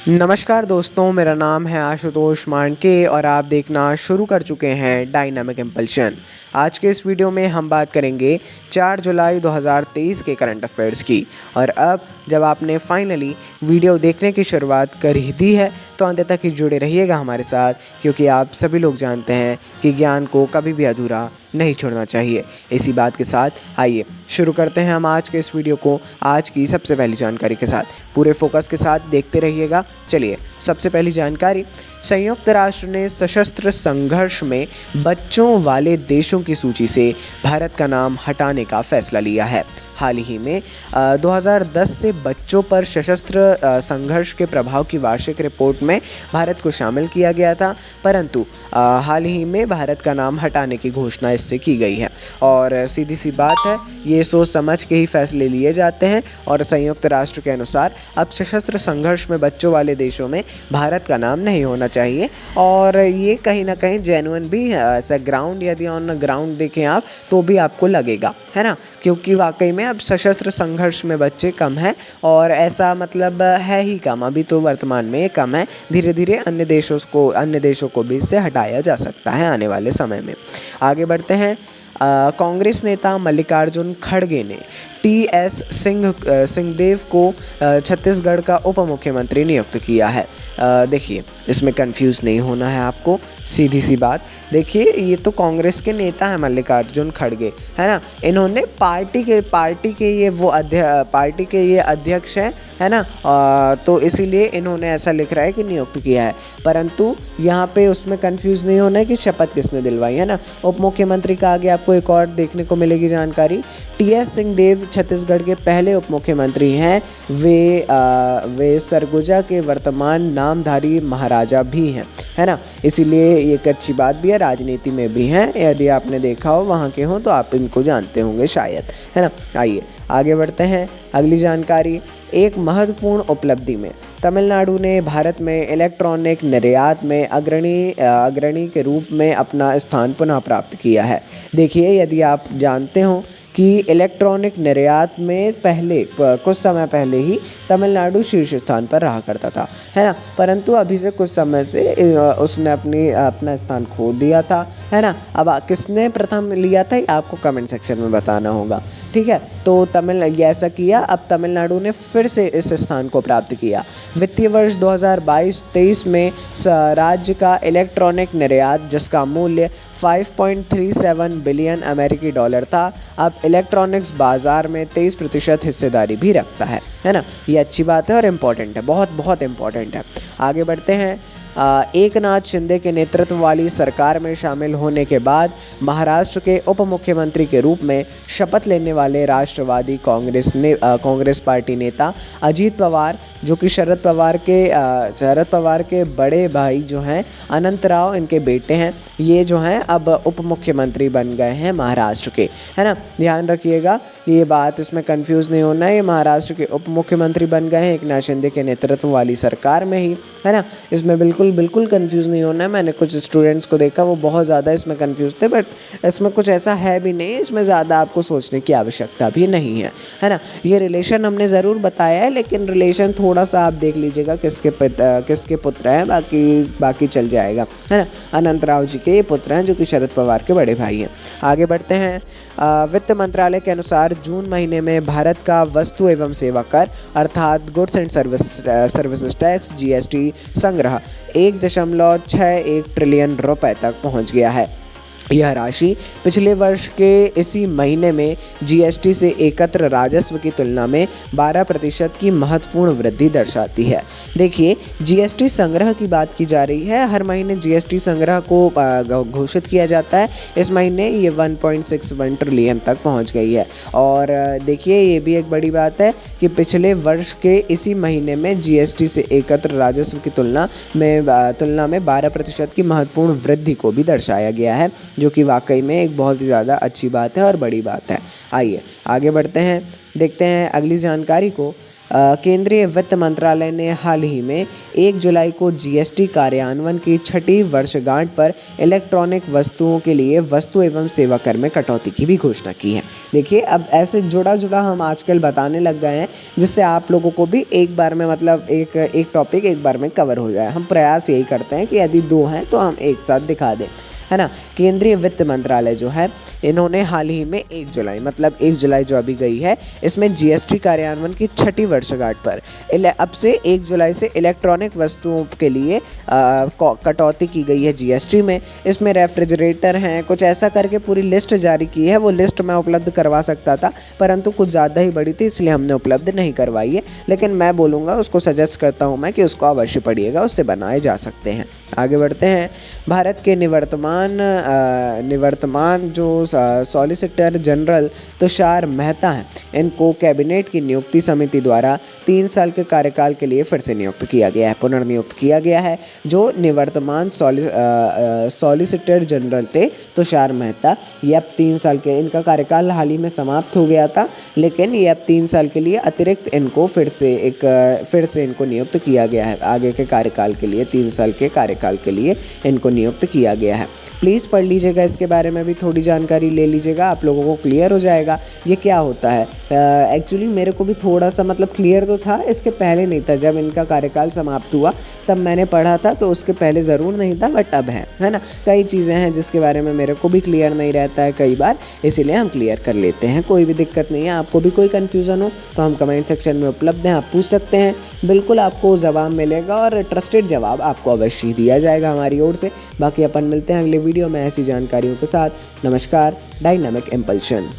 नमस्कार दोस्तों, मेरा नाम है आशुतोष मांडके और आप देखना शुरू कर चुके हैं डायनामिक इम्पल्शन। आज के इस वीडियो में हम बात करेंगे 4 जुलाई 2023 के करंट अफेयर्स की। और अब जब आपने फाइनली वीडियो देखने की शुरुआत कर ही दी है तो अंत तक ही जुड़े रहिएगा हमारे साथ, क्योंकि आप सभी लोग जानते हैं कि ज्ञान को कभी भी अधूरा नहीं छोड़ना चाहिए। इसी बात के साथ आइए शुरू करते हैं हम आज के इस वीडियो को आज की सबसे पहली जानकारी के साथ। पूरे फोकस के साथ देखते रहिएगा। चलिए, सबसे पहली जानकारी, संयुक्त राष्ट्र ने सशस्त्र संघर्ष में बच्चों वाले देशों की सूची से भारत का नाम हटाने का फैसला लिया है। हाल ही में 2010 से बच्चों पर सशस्त्र संघर्ष के प्रभाव की वार्षिक रिपोर्ट में भारत को शामिल किया गया था, परंतु हाल ही में भारत का नाम हटाने की घोषणा इससे की गई है। और सीधी सी बात है, ये सोच समझ के ही फैसले लिए जाते हैं और संयुक्त राष्ट्र के अनुसार अब सशस्त्र संघर्ष में बच्चों वाले देशों में भारत का नाम नहीं होना चाहिए। और ये कहीं ना कहीं जेन्युइन भी है। ऐसा ग्राउंड यदि ऑन ग्राउंड देखें आप तो भी आपको लगेगा, है ना, क्योंकि वाकई में अब सशस्त्र संघर्ष में बच्चे कम हैं और ऐसा मतलब है ही कम, अभी तो वर्तमान में ये कम है। धीरे धीरे अन्य देशों को भी इससे हटाया जा सकता है आने वाले समय में। आगे बढ़ते हैं। कांग्रेस नेता मल्लिकार्जुन खड़गे ने टी.एस. सिंहदेव को छत्तीसगढ़ का उप मुख्यमंत्री नियुक्त किया है। देखिए, इसमें कंफ्यूज नहीं होना है आपको, सीधी सी बात। देखिए, ये तो कांग्रेस के नेता हैं मल्लिकार्जुन खड़गे, है ना। इन्होंने पार्टी के ये अध्यक्ष हैं, है ना। तो इसीलिए इन्होंने ऐसा लिख रहा है कि नियुक्त किया है, परंतु यहाँ पे उसमें कंफ्यूज नहीं होना है कि शपथ किसने दिलवाई, है ना। उप मुख्यमंत्री का आगे आपको एक और देखने को मिलेगी जानकारी। टी.एस. सिंहदेव छत्तीसगढ़ के पहले उप मुख्यमंत्री हैं। वे सरगुजा के वर्तमान नामधारी महाराजा भी हैं, है ना। इसीलिए ये एक अच्छी बात भी है, राजनीति में भी हैं। यदि आपने देखा हो, वहाँ के हो, तो आप इनको जानते होंगे शायद, है ना। आइए आगे बढ़ते हैं। अगली जानकारी, एक महत्वपूर्ण उपलब्धि में तमिलनाडु ने भारत में इलेक्ट्रॉनिक निर्यात में अग्रणी के रूप में अपना स्थान पुनः प्राप्त किया है। देखिए, यदि आप जानते हो कि इलेक्ट्रॉनिक निर्यात में कुछ समय पहले ही तमिलनाडु शीर्ष स्थान पर रहा करता था, है ना, परंतु अभी से कुछ समय से उसने अपना स्थान खो दिया था, है ना। अब किसने प्रथम लिया था आपको कमेंट सेक्शन में बताना होगा, ठीक है। तो ऐसा किया, अब तमिलनाडु ने फिर से इस स्थान को प्राप्त किया। वित्तीय वर्ष 2022-23 में राज्य का इलेक्ट्रॉनिक निर्यात, जिसका मूल्य 5.37 बिलियन अमेरिकी डॉलर था, अब इलेक्ट्रॉनिक्स बाजार में 23% हिस्सेदारी भी रखता है ना। ये अच्छी बात है और इम्पॉर्टेंट है, बहुत बहुत इम्पॉर्टेंट है। आगे बढ़ते हैं। एकनाथ शिंदे के नेतृत्व वाली सरकार में शामिल होने के बाद महाराष्ट्र के उप मुख्यमंत्री के रूप में शपथ लेने वाले राष्ट्रवादी कांग्रेस पार्टी नेता अजीत पवार, जो कि शरद पवार के बड़े भाई जो हैं अनंत राव, इनके बेटे हैं, ये जो हैं अब उप मुख्यमंत्री बन गए हैं महाराष्ट्र के, है ना। ध्यान रखिएगा, ये बात, इसमें कंफ्यूज नहीं होना है। ये महाराष्ट्र के उप मुख्यमंत्री बन गए हैं एकनाथ शिंदे के नेतृत्व वाली सरकार में ही, है ना। इसमें बिल्कुल कंफ्यूज नहीं होना है। मैंने कुछ स्टूडेंट्स को देखा, वो बहुत ज़्यादा इसमें कंफ्यूज थे, बट इसमें कुछ ऐसा है भी नहीं, इसमें ज़्यादा आपको सोचने की आवश्यकता भी नहीं है ना। ये रिलेशन हमने ज़रूर बताया है, लेकिन रिलेशन थोड़ा सा आप देख लीजिएगा किसके पुत्र हैं, बाकी चल जाएगा, है ना। अनंत राव जी के ये पुत्र हैं, जो कि शरद पवार के बड़े भाई हैं। आगे बढ़ते हैं। वित्त मंत्रालय के अनुसार जून महीने में भारत का वस्तु एवं सेवा कर अर्थात goods and services tax GST संग्रह 1.61 ट्रिलियन रुपए तक पहुंच गया है। यह राशि पिछले वर्ष के इसी महीने में GST से एकत्र राजस्व की तुलना में 12% की महत्वपूर्ण वृद्धि दर्शाती है। देखिए, GST संग्रह की बात की जा रही है। हर महीने GST संग्रह को घोषित किया जाता है। इस महीने ये 1.61 ट्रिलियन तक पहुंच गई है। और देखिए, ये भी एक बड़ी बात है कि पिछले वर्ष के इसी महीने में GST से एकत्र राजस्व की तुलना में 12% की महत्वपूर्ण वृद्धि को भी दर्शाया गया है, जो कि वाकई में एक बहुत ही ज़्यादा अच्छी बात है और बड़ी बात है। आइए आगे बढ़ते हैं, देखते हैं अगली जानकारी को। केंद्रीय वित्त मंत्रालय ने हाल ही में 1 जुलाई को जीएसटी कार्यान्वयन की 6ठी वर्षगांठ पर इलेक्ट्रॉनिक वस्तुओं के लिए वस्तु एवं सेवा कर में कटौती की भी घोषणा की है। देखिए, अब ऐसे जुड़ा जुड़ा हम आजकल बताने लग गए हैं, जिससे आप लोगों को भी एक बार में मतलब एक टॉपिक एक बार में कवर हो जाए। हम प्रयास यही करते हैं कि यदि 2 हैं तो हम एक साथ दिखा दें, है ना। केंद्रीय वित्त मंत्रालय जो है, इन्होंने हाल ही में 1 जुलाई मतलब 1 जुलाई जो अभी गई है, इसमें जीएसटी कार्यान्वयन की 6ठी वर्षगांठ पर अब से 1 जुलाई से इलेक्ट्रॉनिक वस्तुओं के लिए कटौती की गई है जीएसटी में। इसमें रेफ्रिजरेटर हैं, कुछ ऐसा करके पूरी लिस्ट जारी की है। वो लिस्ट मैं उपलब्ध करवा सकता था, परंतु कुछ ज़्यादा ही बड़ी थी, इसलिए हमने उपलब्ध नहीं करवाई है। लेकिन मैं बोलूँगा, उसको सजेस्ट करता हूँ मैं कि उसको अवश्य पढ़िएगा, उससे बनाए जा सकते हैं। आगे बढ़ते हैं। भारत के निवर्तमान जो सॉलिसिटर जनरल तुषार मेहता हैं, इनको कैबिनेट की नियुक्ति समिति द्वारा 3 साल के कार्यकाल के लिए फिर से नियुक्त किया गया है, पुनर्नियुक्त किया गया है। जो निवर्तमान सॉलिसिटर जनरल थे तुषार मेहता, ये अब 3 साल के, इनका कार्यकाल हाल ही में समाप्त हो गया था, लेकिन ये अब 3 साल के लिए अतिरिक्त इनको फिर से इनको नियुक्त किया गया है। आगे के कार्यकाल के लिए 3 साल के कार्यकाल के लिए इनको नियुक्त किया गया है। प्लीज़ पढ़ लीजिएगा, इसके बारे में भी थोड़ी जानकारी ले लीजिएगा, आप लोगों को क्लियर हो जाएगा ये क्या होता है। एक्चुअली मेरे को भी थोड़ा सा मतलब क्लियर तो था, इसके पहले नहीं था। जब इनका कार्यकाल समाप्त हुआ तब मैंने पढ़ा था, तो उसके पहले ज़रूर नहीं था, बट अब है ना। कई चीज़ें हैं जिसके बारे में मेरे को भी क्लियर नहीं रहता है कई बार, इसीलिए हम क्लियर कर लेते हैं। कोई भी दिक्कत नहीं है, आपको भी कोई कन्फ्यूज़न हो तो हम कमेंट सेक्शन में उपलब्ध हैं, आप पूछ सकते हैं, बिल्कुल आपको जवाब मिलेगा और ट्रस्टेड जवाब आपको अवश्य दिया जाएगा हमारी ओर से। बाकी अपन मिलते हैं अगले वीडियो में ऐसी जानकारियों के साथ। नमस्कार। Dynamic impulsion.